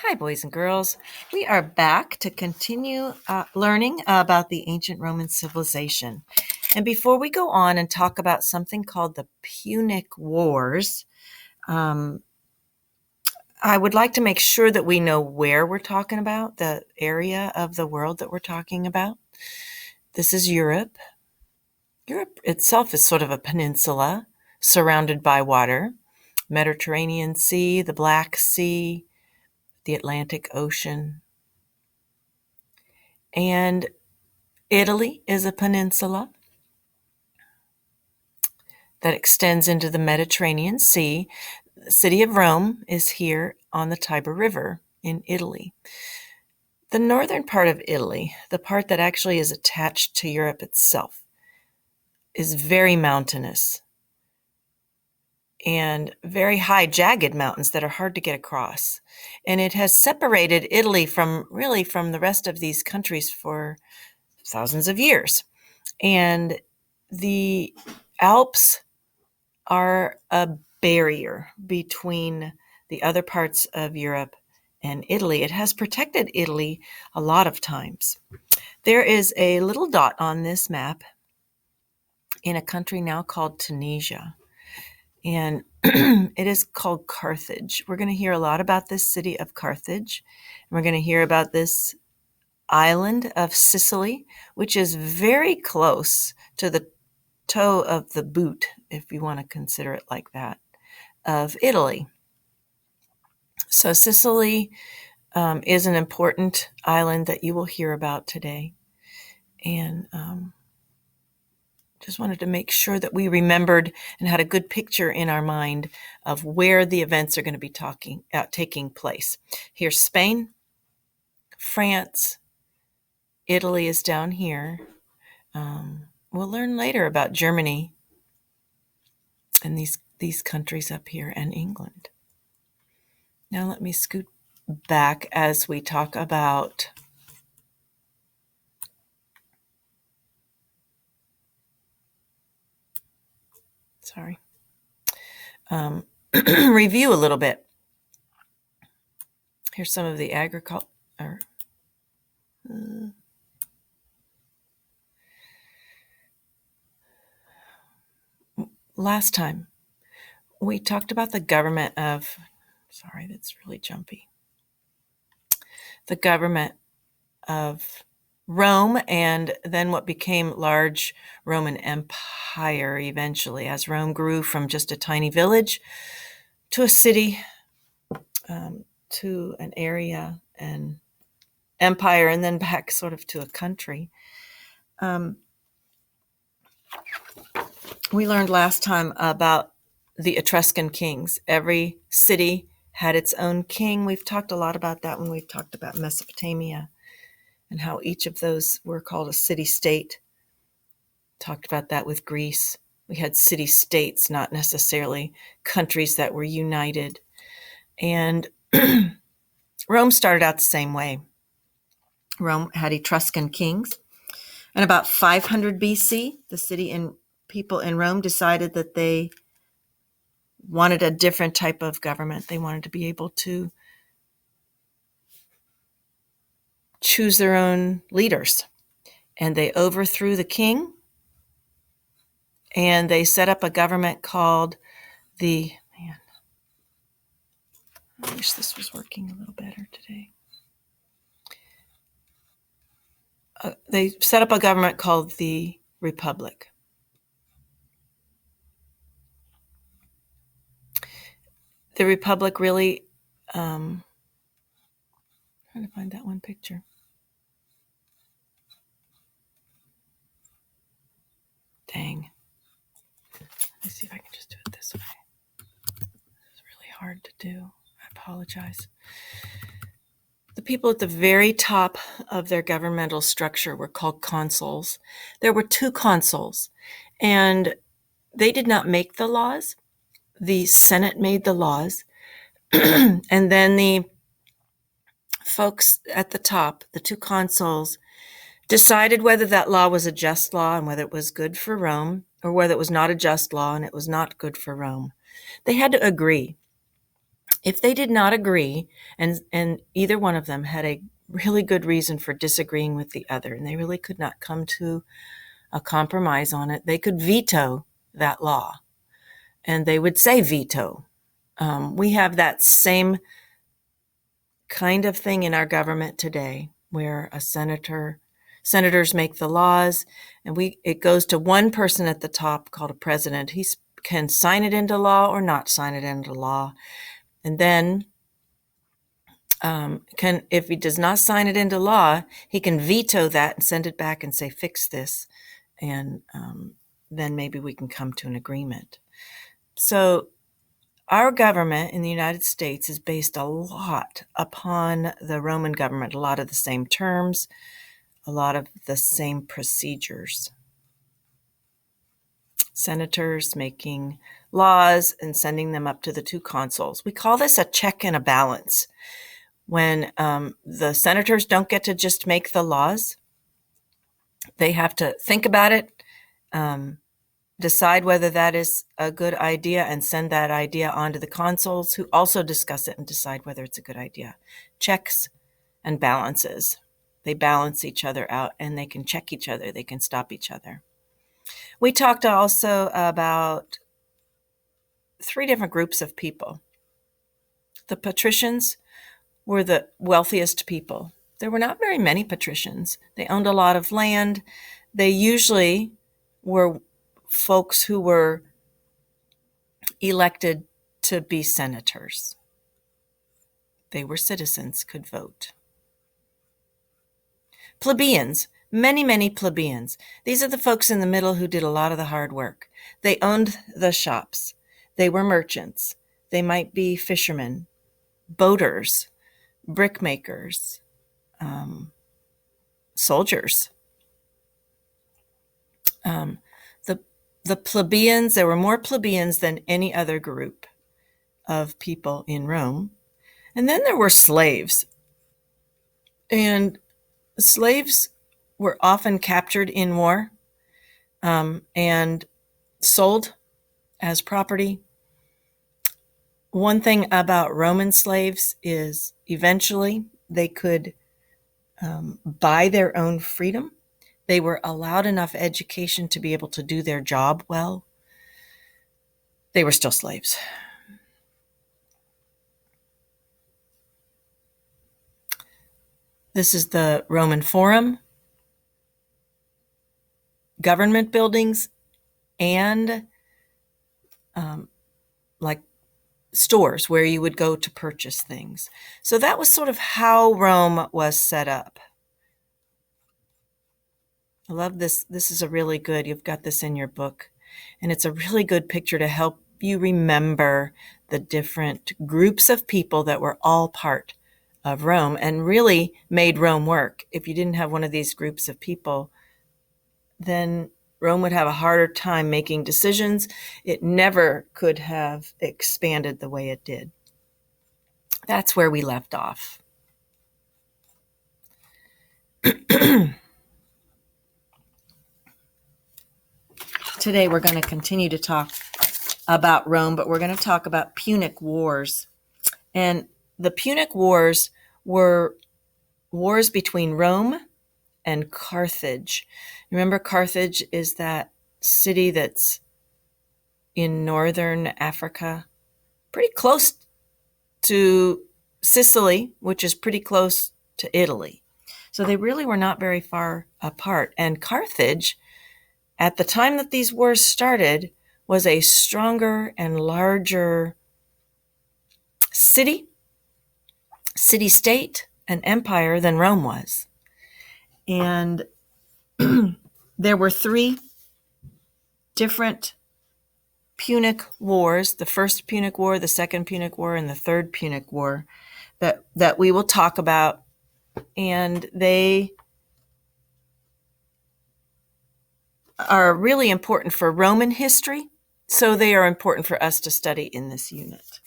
Hi, boys and girls. We are back to continue learning about the ancient Roman civilization. And before we go on and talk about something called the Punic Wars, I would like to make sure that we know where we're talking about, the area of the world that we're talking about. This is Europe. Europe itself is sort of a peninsula surrounded by water. Mediterranean Sea, the Black Sea, the Atlantic Ocean. And Italy is a peninsula that extends into the Mediterranean Sea. The city of Rome is here on the Tiber River in Italy. The northern part of Italy, the part that actually is attached to Europe itself, is very mountainous and very high, jagged mountains that are hard to get across. And it has separated Italy from the rest of these countries for thousands of years. And the Alps are a barrier between the other parts of Europe and Italy. It has protected Italy a lot of times. There is a little dot on this map in a country now called Tunisia, and it is called Carthage. We're going to hear a lot about this city of Carthage. We're going to hear about this island of Sicily, which is very close to the toe of the boot, if you want to consider it like that, of Italy. So Sicily is an important island that you will hear about today. And just wanted to make sure that we remembered and had a good picture in our mind of where the events are going to be taking place. Here's Spain, France, Italy is down here. We'll learn later about Germany and these countries up here, and England. Now let me scoot back as we talk about review a little bit. Here's some of the agriculture. Last time we talked about the government of, that's really jumpy. The government of Rome, and then what became large Roman Empire eventually, as Rome grew from just a tiny village to a city, to an area, and empire, and then back sort of to a country. We learned last time about the Etruscan kings. Every city had its own king. We've talked a lot about that when we've talked about Mesopotamia and how each of those were called a city-state. Talked about that with Greece. We had city-states, not necessarily countries that were united. And Rome started out the same way. Rome had Etruscan kings. And about 500 BC, the city and people in Rome decided that they wanted a different type of government. They wanted to be able to choose their own leaders. And they overthrew the king, and they set up a government called I wish this was working a little better today. They set up a government called the Republic. The Republic really, trying to find that one picture. Dang. Let me see if I can just do it this way. It's really hard to do. I apologize. The people at the very top of their governmental structure were called consuls. There were 2 consuls, and they did not make the laws. The Senate made the laws. And then the folks at the top, the 2 consuls, decided whether that law was a just law and whether it was good for Rome, or whether it was not a just law and it was not good for Rome. They had to agree. If they did not agree, and either one of them had a really good reason for disagreeing with the other, and they really could not come to a compromise on it, they could veto that law. And they would say veto. We have that same kind of thing in our government today, where senators make the laws, and it goes to one person at the top called a president. He can sign it into law or not sign it into law, and then if he does not sign it into law, he can veto that and send it back and say, fix this, and then maybe we can come to an agreement. So our government in the United States is based a lot upon the Roman government, a lot of the same terms, a lot of the same procedures. Senators making laws and sending them up to the two consuls. We call this a check and a balance. When the senators don't get to just make the laws, they have to think about it, decide whether that is a good idea, and send that idea on to the consuls, who also discuss it and decide whether it's a good idea. Checks and balances. They balance each other out, and they can check each other. They can stop each other. We talked also about 3 different groups of people. The patricians were the wealthiest people. There were not very many patricians. They owned a lot of land. They usually were folks who were elected to be senators. They were citizens, could vote. Plebeians, many plebeians. These are the folks in the middle who did a lot of the hard work. They owned the shops. They were merchants. They might be fishermen, boaters, brickmakers, soldiers. The plebeians, there were more plebeians than any other group of people in Rome. And then there were slaves. And slaves were often captured in war and sold as property. One thing about Roman slaves is eventually they could buy their own freedom. They were allowed enough education to be able to do their job well. They were still slaves. This is the Roman Forum, government buildings, and like stores where you would go to purchase things. So that was sort of how Rome was set up. I love this. This is a really good, you've got this in your book, and it's a really good picture to help you remember the different groups of people that were all part of Rome and really made Rome work. If you didn't have one of these groups of people, then Rome would have a harder time making decisions. It never could have expanded the way it did. That's where we left off. Today we're going to continue to talk about Rome, but we're going to talk about Punic Wars. And the Punic Wars were wars between Rome and Carthage. Remember, Carthage is that city that's in northern Africa, pretty close to Sicily, which is pretty close to Italy. So they really were not very far apart. And Carthage, at the time that these wars started, was a stronger and larger city-state, and empire than Rome was. And there were 3 different Punic Wars, the first Punic War, the second Punic War, and the third Punic War that we will talk about. And they are really important for Roman history, so they are important for us to study in this unit.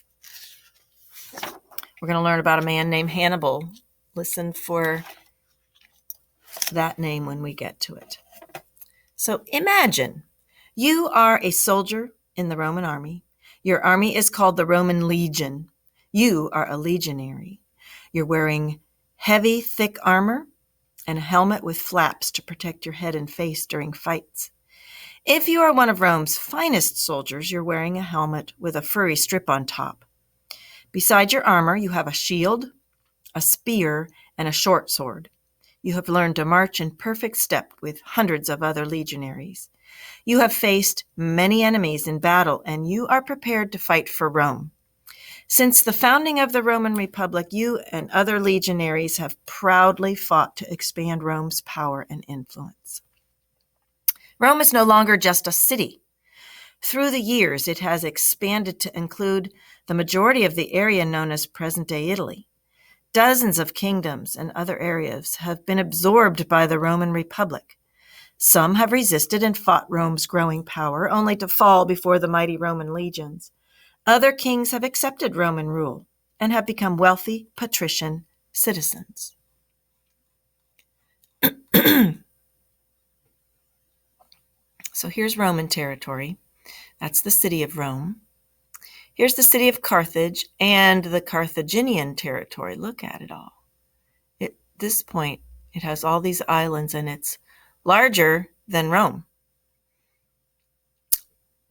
We're going to learn about a man named Hannibal. Listen for that name when we get to it. So imagine you are a soldier in the Roman army. Your army is called the Roman Legion. You are a legionary. You're wearing heavy, thick armor and a helmet with flaps to protect your head and face during fights. If you are one of Rome's finest soldiers, you're wearing a helmet with a furry strip on top. Beside your armor, you have a shield, a spear, and a short sword. You have learned to march in perfect step with hundreds of other legionaries. You have faced many enemies in battle, and you are prepared to fight for Rome. Since the founding of the Roman Republic, you and other legionaries have proudly fought to expand Rome's power and influence. Rome is no longer just a city. Through the years, it has expanded to include the majority of the area known as present-day Italy. Dozens of kingdoms and other areas have been absorbed by the Roman Republic. Some have resisted and fought Rome's growing power, only to fall before the mighty Roman legions. Other kings have accepted Roman rule and have become wealthy patrician citizens. So here's Roman territory. That's the city of Rome. Here's the city of Carthage and the Carthaginian territory. Look at it all. At this point, it has all these islands and it's larger than Rome.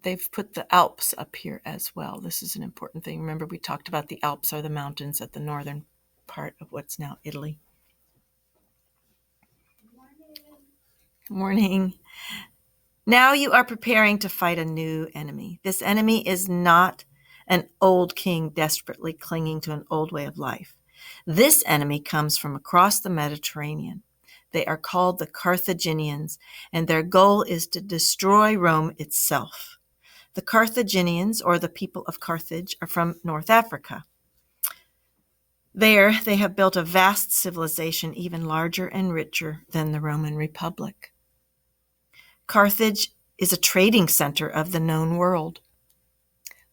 They've put the Alps up here as well. This is an important thing. Remember, we talked about the Alps are the mountains at the northern part of what's now Italy. Morning. Now you are preparing to fight a new enemy. This enemy is not an old king desperately clinging to an old way of life. This enemy comes from across the Mediterranean. They are called the Carthaginians, and their goal is to destroy Rome itself. The Carthaginians, or the people of Carthage, are from North Africa. There, they have built a vast civilization even larger and richer than the Roman Republic. Carthage is a trading center of the known world.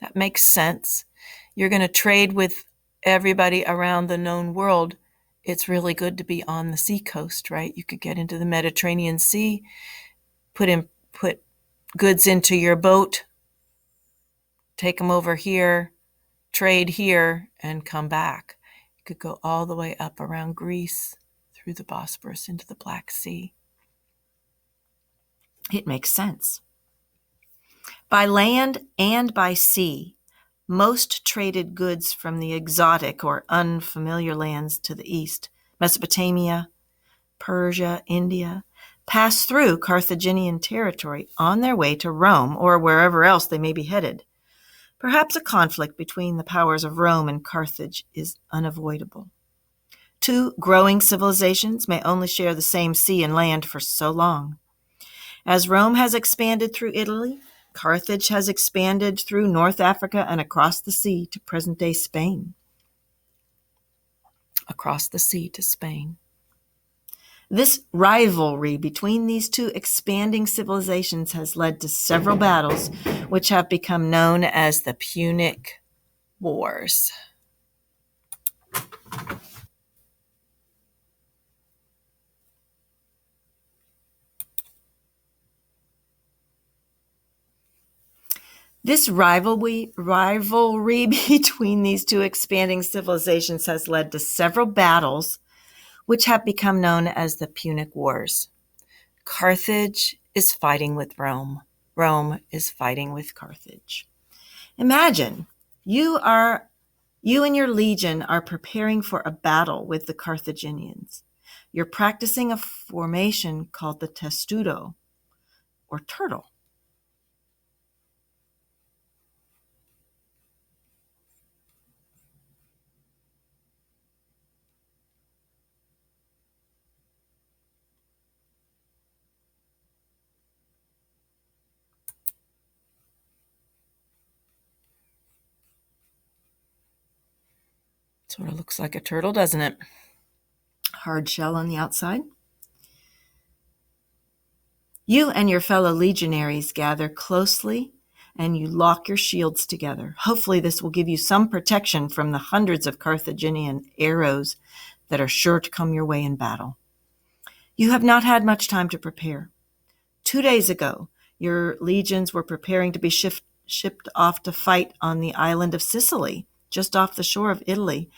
That makes sense. You're going to trade with everybody around the known world. It's really good to be on the seacoast, right? You could get into the Mediterranean Sea, put goods into your boat, take them over here, trade here, and come back. You could go all the way up around Greece, through the Bosporus into the Black Sea. It makes sense. By land and by sea, most traded goods from the exotic or unfamiliar lands to the east, Mesopotamia, Persia, India, pass through Carthaginian territory on their way to Rome or wherever else they may be headed. Perhaps a conflict between the powers of Rome and Carthage is unavoidable. Two growing civilizations may only share the same sea and land for so long. As Rome has expanded through Italy, Carthage has expanded through North Africa and across the sea to present-day Spain. Across the sea to Spain. This rivalry between these two expanding civilizations has led to several battles, which have become known as the Punic Wars. This rivalry between these two expanding civilizations has led to several battles, which have become known as the Punic Wars. Carthage is fighting with Rome. Rome is fighting with Carthage. Imagine you and your legion are preparing for a battle with the Carthaginians. You're practicing a formation called the testudo, or turtle. Sort of looks like a turtle, doesn't it? Hard shell on the outside. You and your fellow legionaries gather closely and you lock your shields together. Hopefully this will give you some protection from the hundreds of Carthaginian arrows that are sure to come your way in battle. You have not had much time to prepare. 2 days ago, your legions were preparing to be shipped off to fight on the island of Sicily just off the shore of Italy,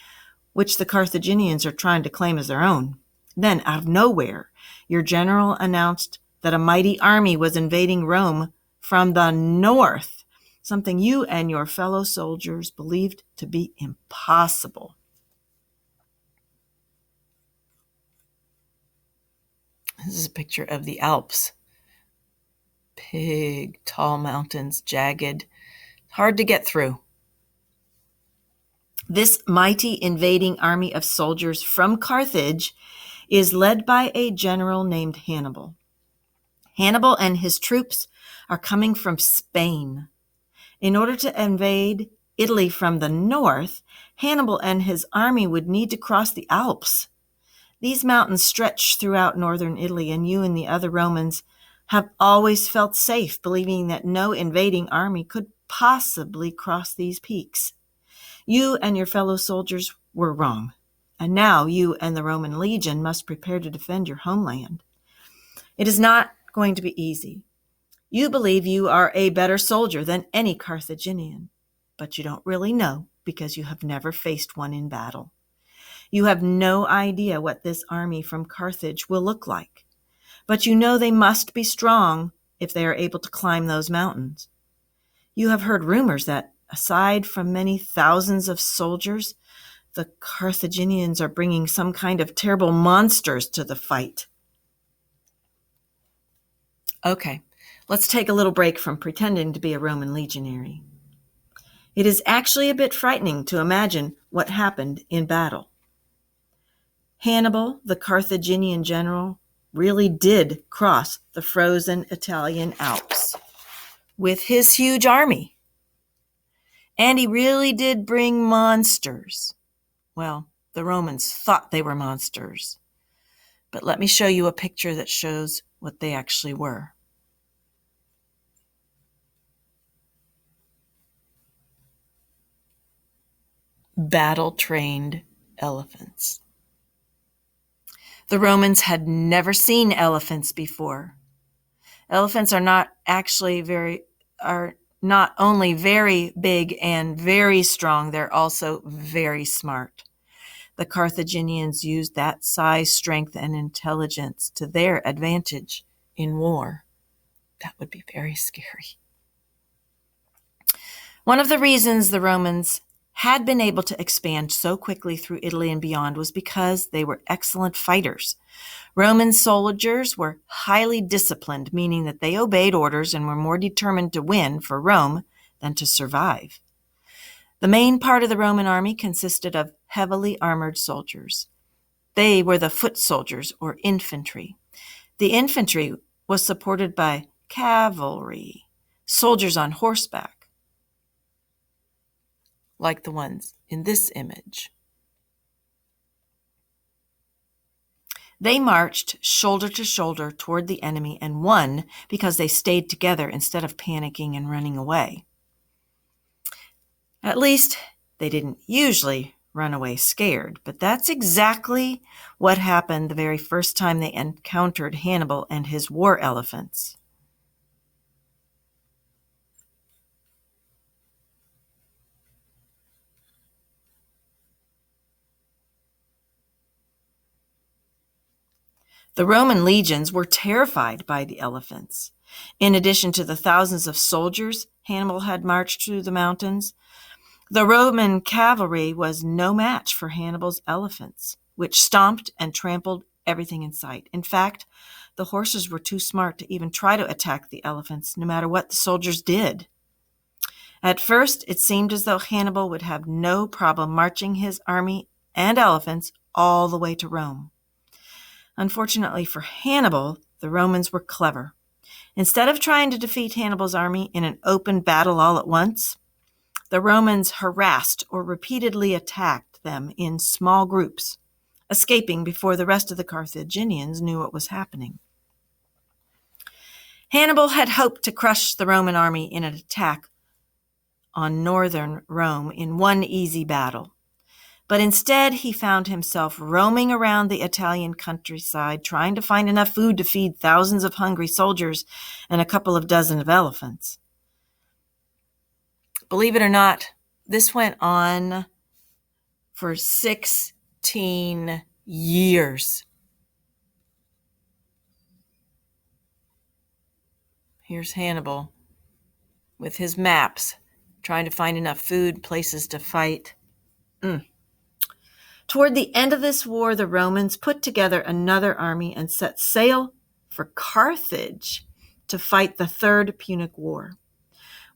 which the Carthaginians are trying to claim as their own. Then, out of nowhere, your general announced that a mighty army was invading Rome from the north, something you and your fellow soldiers believed to be impossible. This is a picture of the Alps. Big, tall mountains, jagged, hard to get through. This mighty invading army of soldiers from Carthage is led by a general named Hannibal. Hannibal and his troops are coming from Spain. In order to invade Italy from the north, Hannibal and his army would need to cross the Alps. These mountains stretch throughout northern Italy, and you and the other Romans have always felt safe, believing that no invading army could possibly cross these peaks. You and your fellow soldiers were wrong, and now you and the Roman legion must prepare to defend your homeland. It is not going to be easy. You believe you are a better soldier than any Carthaginian, but you don't really know because you have never faced one in battle. You have no idea what this army from Carthage will look like, but you know they must be strong if they are able to climb those mountains. You have heard rumors that, aside from many thousands of soldiers, the Carthaginians are bringing some kind of terrible monsters to the fight. Okay, let's take a little break from pretending to be a Roman legionary. It is actually a bit frightening to imagine what happened in battle. Hannibal, the Carthaginian general, really did cross the frozen Italian Alps with his huge army. And he really did bring monsters. Well, the Romans thought they were monsters. But let me show you a picture that shows what they actually were. Battle-trained elephants. The Romans had never seen elephants before. Elephants are not only very big and very strong, they're also very smart. The Carthaginians used that size, strength, and intelligence to their advantage in war. That would be very scary. One of the reasons the Romans had been able to expand so quickly through Italy and beyond was because they were excellent fighters. Roman soldiers were highly disciplined, meaning that they obeyed orders and were more determined to win for Rome than to survive. The main part of the Roman army consisted of heavily armored soldiers. They were the foot soldiers, or infantry. The infantry was supported by cavalry, soldiers on horseback, like the ones in this image. They marched shoulder to shoulder toward the enemy and won because they stayed together instead of panicking and running away. At least, they didn't usually run away scared, but that's exactly what happened the very first time they encountered Hannibal and his war elephants. The Roman legions were terrified by the elephants. In addition to the thousands of soldiers Hannibal had marched through the mountains, the Roman cavalry was no match for Hannibal's elephants, which stomped and trampled everything in sight. In fact, the horses were too smart to even try to attack the elephants, no matter what the soldiers did. At first, it seemed as though Hannibal would have no problem marching his army and elephants all the way to Rome. Unfortunately for Hannibal, the Romans were clever. Instead of trying to defeat Hannibal's army in an open battle all at once, the Romans harassed or repeatedly attacked them in small groups, escaping before the rest of the Carthaginians knew what was happening. Hannibal had hoped to crush the Roman army in an attack on northern Rome in one easy battle. But instead, he found himself roaming around the Italian countryside, trying to find enough food to feed thousands of hungry soldiers and a couple of dozen of elephants. Believe it or not, This went on for 16 years. Here's Hannibal with his maps, trying to find enough food, places to fight. Toward the end of this war, the Romans put together another army and set sail for Carthage to fight the Third Punic War.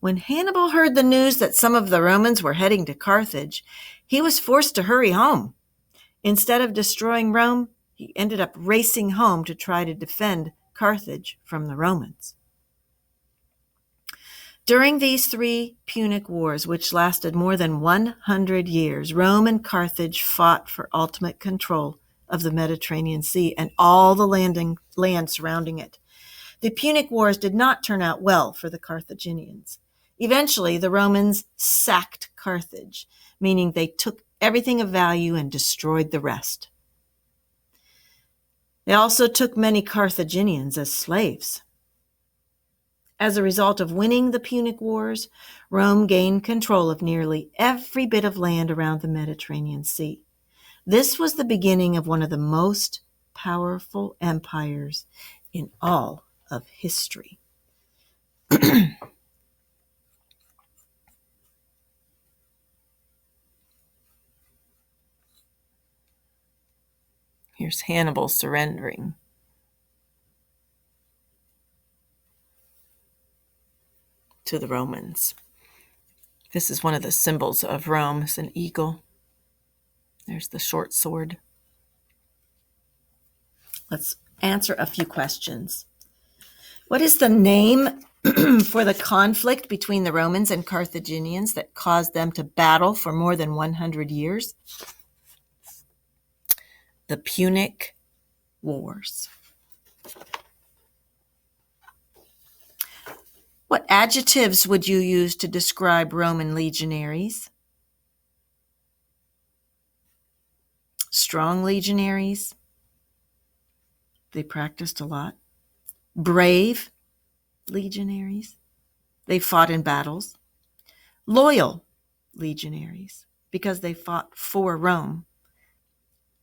When Hannibal heard the news that some of the Romans were heading to Carthage, he was forced to hurry home. Instead of destroying Rome, he ended up racing home to try to defend Carthage from the Romans. During these 3 Punic Wars, which lasted more than 100 years, Rome and Carthage fought for ultimate control of the Mediterranean Sea and all the land surrounding it. The Punic Wars did not turn out well for the Carthaginians. Eventually, the Romans sacked Carthage, meaning they took everything of value and destroyed the rest. They also took many Carthaginians as slaves. As a result of winning the Punic Wars, Rome gained control of nearly every bit of land around the Mediterranean Sea. This was the beginning of one of the most powerful empires in all of history. Here's Hannibal surrendering. To the Romans. This is one of the symbols of Rome. It's an eagle. There's the short sword. Let's answer a few questions. What is the name for the conflict between the Romans and Carthaginians that caused them to battle for more than 100 years? The Punic Wars. What adjectives would you use to describe Roman legionaries? Strong legionaries. They practiced a lot. Brave legionaries. They fought in battles. Loyal legionaries, because they fought for Rome.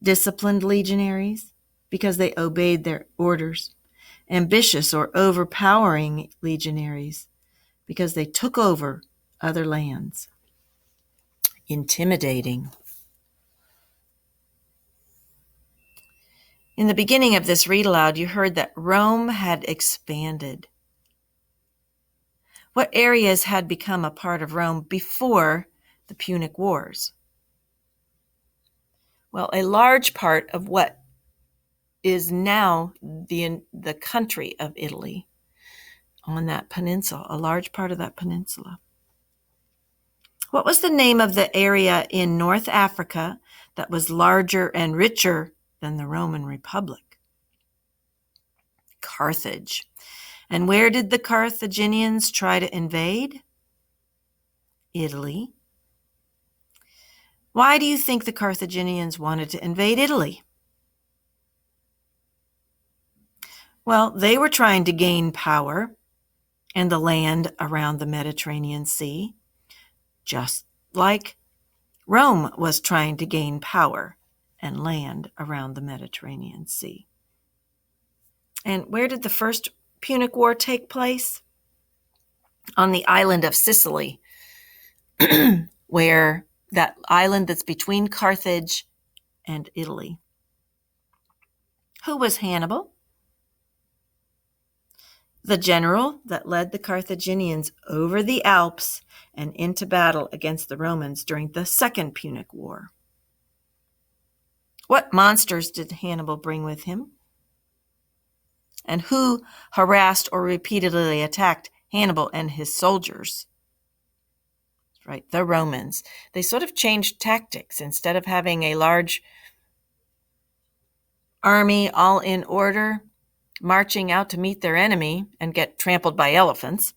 Disciplined legionaries, because they obeyed their orders. Ambitious or overpowering legionaries, because they took over other lands. Intimidating. In the beginning of this read aloud, you heard that Rome had expanded. What areas had become a part of Rome before the Punic Wars? Well, a large part of what is now the country of Italy on that peninsula, a large part of that peninsula. What was the name of the area in North Africa that was larger and richer than the Roman Republic? Carthage. And where did the Carthaginians try to invade? Italy. Why do you think the Carthaginians wanted to invade Italy? Well, they were trying to gain power and the land around the Mediterranean Sea, just like Rome was trying to gain power and land around the Mediterranean Sea. And where did the first Punic War take place? On the island of Sicily, where that island that's between Carthage and Italy. Who was Hannibal? The general that led the Carthaginians over the Alps and into battle against the Romans during the Second Punic War. What monsters did Hannibal bring with him? And who harassed or repeatedly attacked Hannibal and his soldiers? Right, the Romans. They sort of changed tactics. Instead of having a large army all in order, marching out to meet their enemy and get trampled by elephants,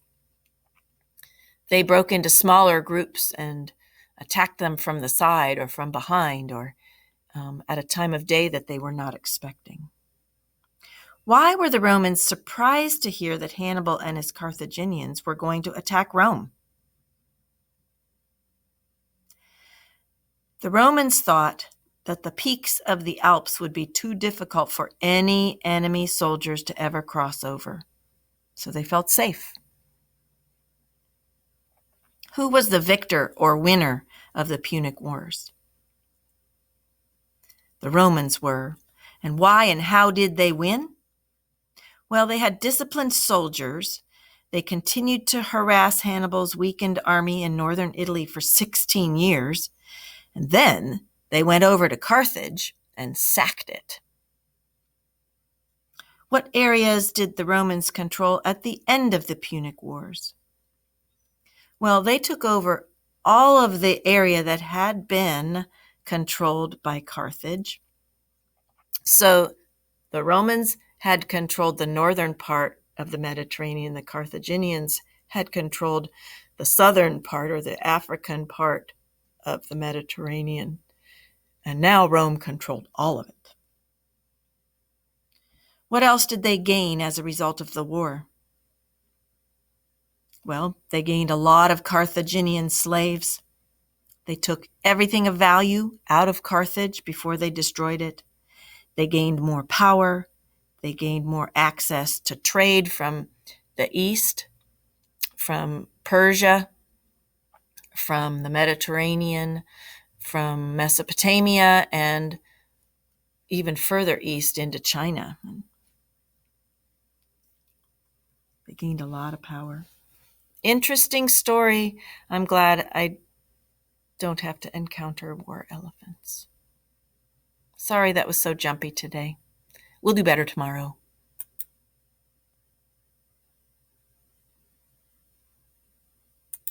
they broke into smaller groups and attacked them from the side or from behind or at a time of day that they were not expecting. Why were the Romans surprised to hear that Hannibal and his Carthaginians were going to attack Rome? The Romans thought that the peaks of the Alps would be too difficult for any enemy soldiers to ever cross over, so they felt safe. Who was the victor or winner of the Punic Wars? The Romans were. And why and how did they win? Well, they had disciplined soldiers. They continued to harass Hannibal's weakened army in northern Italy for 16 years. And then they went over to Carthage and sacked it. What areas did the Romans control at the end of the Punic Wars? Well, they took over all of the area that had been controlled by Carthage. So the Romans had controlled the northern part of the Mediterranean. The Carthaginians had controlled the southern part, or the African part of the Mediterranean. And now Rome controlled all of it. What else did they gain as a result of the war? Well, they gained a lot of Carthaginian slaves. They took everything of value out of Carthage before they destroyed it. They gained more power. They gained more access to trade from the east, from Persia, from the Mediterranean, from Mesopotamia, and even further east into China. They gained a lot of power. Interesting story. I'm glad I don't have to encounter war elephants. Sorry that was so jumpy today. We'll do better tomorrow.